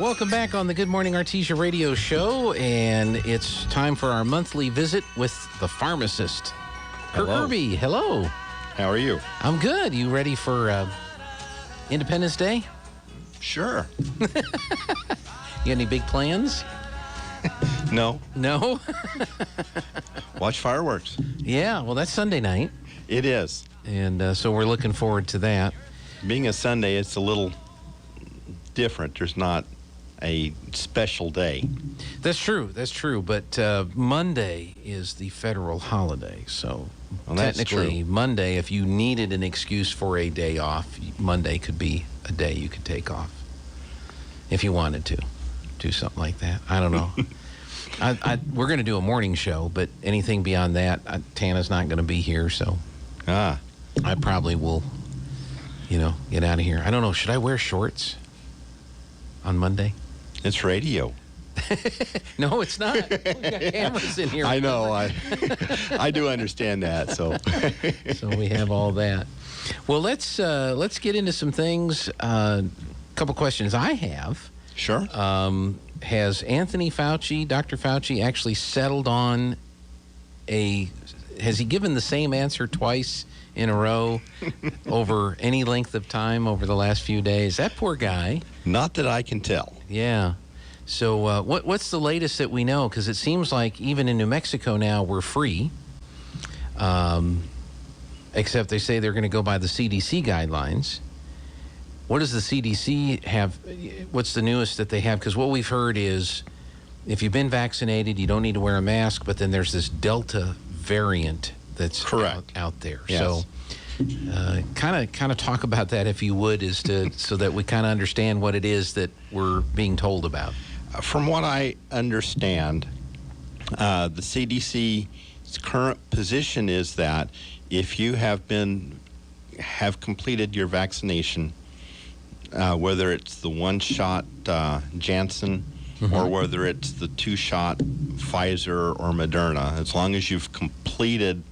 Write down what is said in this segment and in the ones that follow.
Welcome back on the Good Morning Artesia radio show, and it's time for our monthly visit with the pharmacist. Kirk Irby, hello. How are you? I'm good. You ready for Independence Day? Sure. You got any big plans? No. No? Watch fireworks. Yeah, well, that's Sunday night. It is. And so we're looking forward to that. Being a Sunday, it's a little different. There's not a special day. That's true. But Monday is the federal holiday. So technically, Monday, if you needed an excuse for a day off, Monday could be a day you could take off if you wanted to do something like that. I don't know. We're going to do a morning show, but anything beyond that, Tana's not going to be here, so I probably will, get out of here. I don't know. Should I wear shorts on Monday? It's radio. No, it's not. We've got cameras in here. I know. I do understand that. So we have all that. Well, let's get into some things. A couple questions I have. Sure. Has Anthony Fauci, Dr. Fauci, actually settled on has he given the same answer twice in a row over any length of time over the last few days? That poor guy. Not that I can tell. Yeah. So what's the latest that we know? Because it seems like even in New Mexico now we're free, except they say they're going to go by the CDC guidelines. What does the CDC have? What's the newest that they have? Because what we've heard is if you've been vaccinated, you don't need to wear a mask, but then there's this Delta variant that's out there. Yes. So kind of talk about that, if you would, so that we kind of understand what it is that we're being told about. From what I understand, the CDC's current position is that if you have completed your vaccination, whether it's the one-shot Janssen or whether it's the two-shot Pfizer or Moderna, as long as you've completed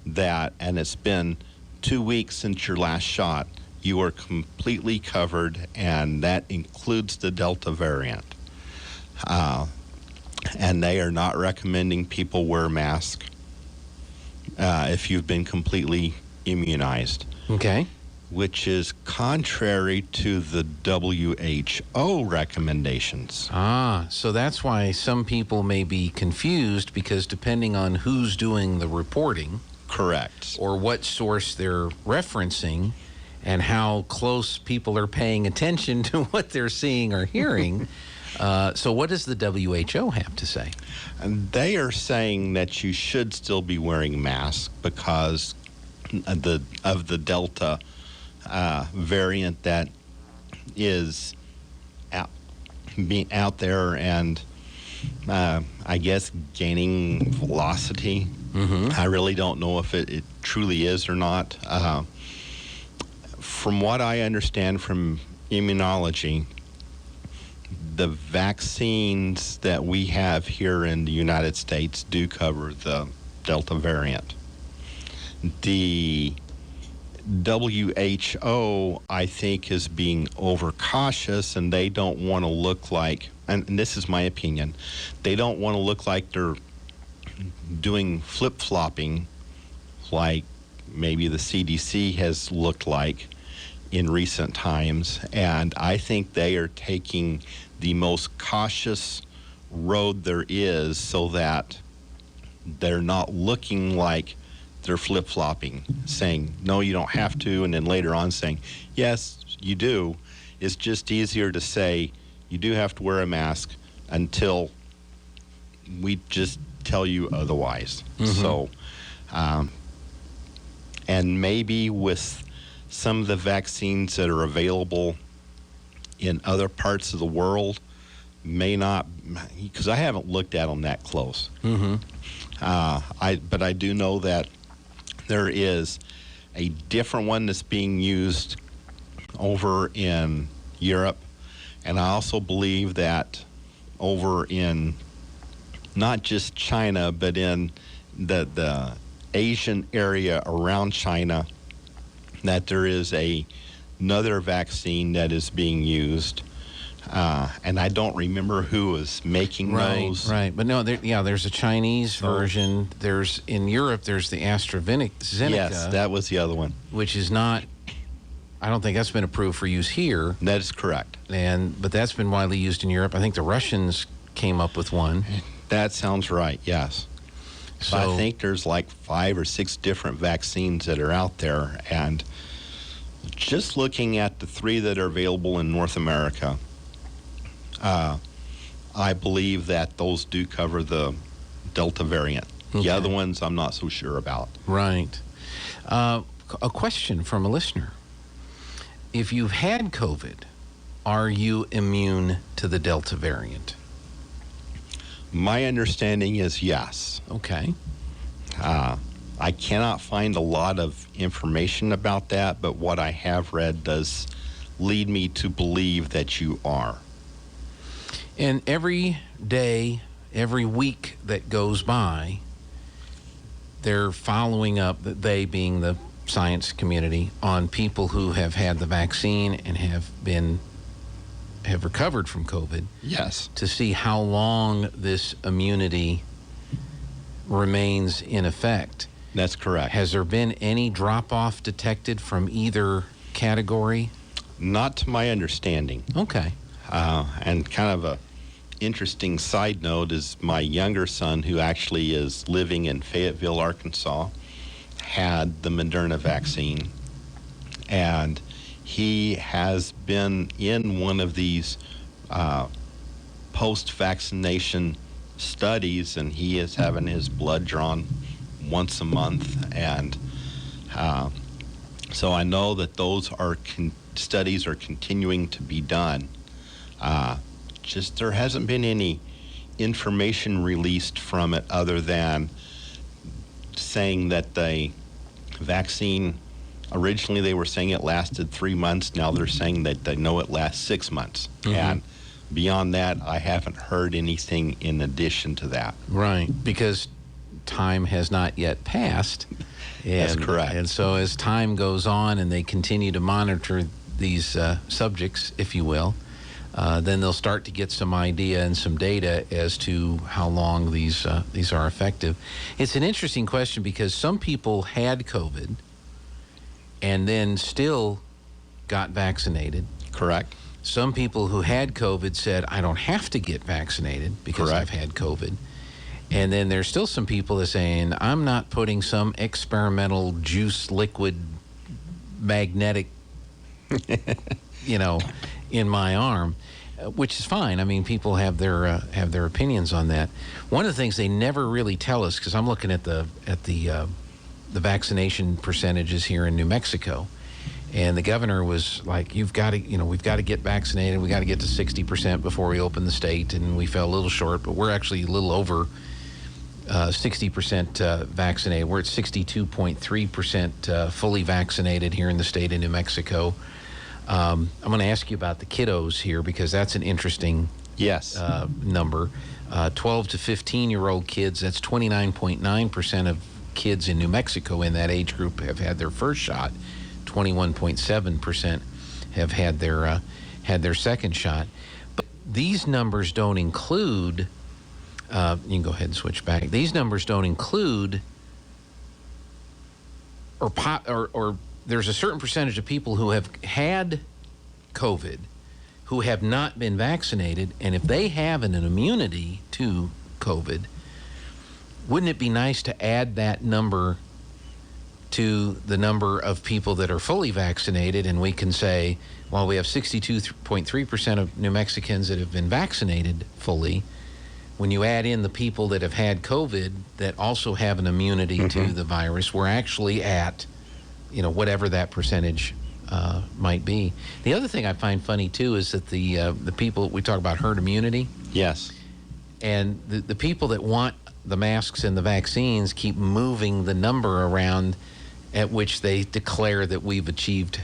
that and it's been 2 weeks since your last shot, you are completely covered, and that includes the Delta variant. And they are not recommending people wear masks if you've been completely immunized. Okay. Which is contrary to the WHO recommendations. So that's why some people may be confused, because depending on who's doing the reporting. Correct. Or what source they're referencing and how close people are paying attention to what they're seeing or hearing. So what does the WHO have to say? And they are saying that you should still be wearing masks because of the Delta variant that is out there and I guess gaining velocity. I really don't know if it truly is or not. From what I understand from immunology, the vaccines that we have here in the United States do cover the Delta variant. The WHO, I think, is being overcautious, and they don't want to look like, and this is my opinion, they don't want to look like they're doing flip-flopping like maybe the CDC has looked like in recent times. And I think they are taking the most cautious road there is so that they're not looking like they're flip-flopping, saying, no, you don't have to, and then later on saying, yes, you do. It's just easier to say you do have to wear a mask until we just tell you otherwise. So, and maybe with some of the vaccines that are available in other parts of the world may not, because I haven't looked at them that close. But I do know that there is a different one that's being used over in Europe, and I also believe that over in not just China, but in the Asian area around China, that there is another vaccine that is being used and I don't remember who was making those. Right. But no, there's a Chinese version. In Europe, there's the AstraZeneca. Yes, that was the other one. Which is not, I don't think that's been approved for use here. That is correct. But that's been widely used in Europe. I think the Russians came up with one. That sounds right, yes. So I think there's like 5 or 6 different vaccines that are out there. And just looking at the 3 that are available in North America, I believe that those do cover the Delta variant. Okay. The other ones I'm not so sure about. Right. A question from a listener. If you've had COVID, are you immune to the Delta variant? My understanding is yes. Okay. I cannot find a lot of information about that, but what I have read does lead me to believe that you are. And every day, every week that goes by, they're following up, they being the science community, on people who have had the vaccine and have recovered from COVID. Yes. To see how long this immunity remains in effect. That's correct. Has there been any drop-off detected from either category? Not to my understanding. Okay. And kind of a interesting side note is my younger son, who actually is living in Fayetteville, Arkansas, had the Moderna vaccine, and he has been in one of these post-vaccination studies, and he is having his blood drawn once a month, and so I know that those studies are continuing to be done. Just there hasn't been any information released from it other than saying that the vaccine, originally they were saying it lasted 3 months. Now they're saying that they know it lasts 6 months. Mm-hmm. And beyond that, I haven't heard anything in addition to that. Right, because time has not yet passed. That's correct. And so as time goes on and they continue to monitor these subjects, if you will, then they'll start to get some idea and some data as to how long these are effective. It's an interesting question because some people had COVID and then still got vaccinated. Correct. Some people who had COVID said, I don't have to get vaccinated because I've had COVID. And then there's still some people that are saying, I'm not putting some experimental juice liquid magnetic, in my arm, which is fine. I mean, people have their opinions on that. One of the things they never really tell us, because I'm looking at the vaccination percentages here in New Mexico, and the governor was like, we've got to get vaccinated. We got to get to 60% before we open the state, and we fell a little short, but we're actually a little over 60% vaccinated. We're at 62.3% fully vaccinated here in the state of New Mexico. I'm going to ask you about the kiddos here because that's an interesting number. 12 to 15-year-old kids, that's 29.9% of kids in New Mexico in that age group have had their first shot. 21.7% have had their second shot. But these numbers don't include, you can go ahead and switch back. These numbers don't include or there's a certain percentage of people who have had COVID who have not been vaccinated, and if they have an immunity to COVID, wouldn't it be nice to add that number to the number of people that are fully vaccinated, and we can say, well, we have 62.3% of New Mexicans that have been vaccinated fully. When you add in the people that have had COVID that also have an immunity to the virus, we're actually at whatever that percentage might be. The other thing I find funny, too, is that the people, we talk about herd immunity. Yes. And the people that want the masks and the vaccines keep moving the number around at which they declare that we've achieved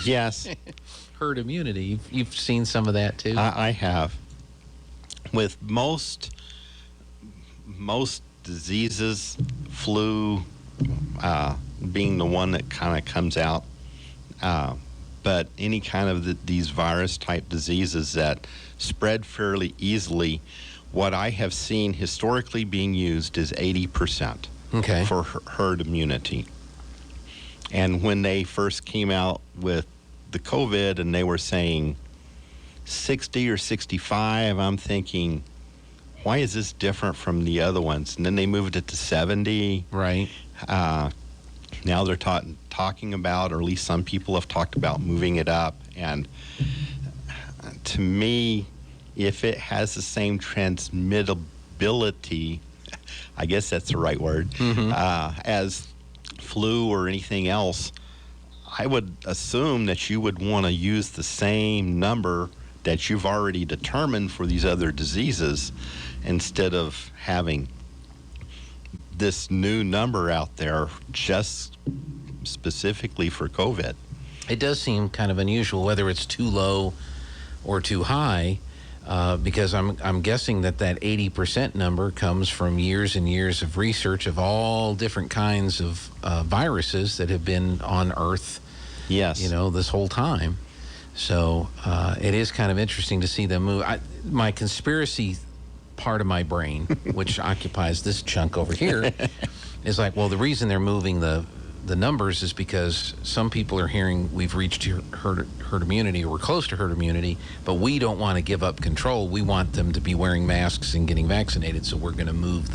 yes herd immunity. You've seen some of that, too? I have. With most diseases, flu being the one that kind of comes out but any kind of these virus-type diseases that spread fairly easily, what I have seen historically being used is 80% for herd immunity. And when they first came out with the COVID and they were saying 60 or 65, I'm thinking, why is this different from the other ones? And then they moved it to 70. Right. Now they're talking about, or at least some people have talked about moving it up. And to me, if it has the same transmittability, I guess that's the right word, as flu or anything else, I would assume that you would want to use the same number that you've already determined for these other diseases instead of having this new number out there just specifically for COVID. It does seem kind of unusual whether it's too low or too high, because I'm guessing that 80% number comes from years and years of research of all different kinds of viruses that have been on Earth. Yes. This whole time. So it is kind of interesting to see them move. My conspiracy part of my brain, which occupies this chunk over here, is like, well, the reason they're moving the numbers is because some people are hearing we've reached herd immunity, or we're close to herd immunity, but we don't want to give up control. We want them to be wearing masks and getting vaccinated, so we're going to move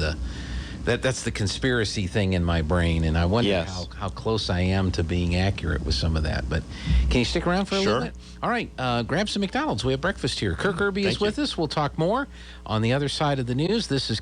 that's the conspiracy thing in my brain, and I wonder how close I am to being accurate with some of that. But can you stick around for a little bit? All right, grab some McDonald's. We have breakfast here. Kirk Irby is with us. We'll talk more on the other side of the news. This is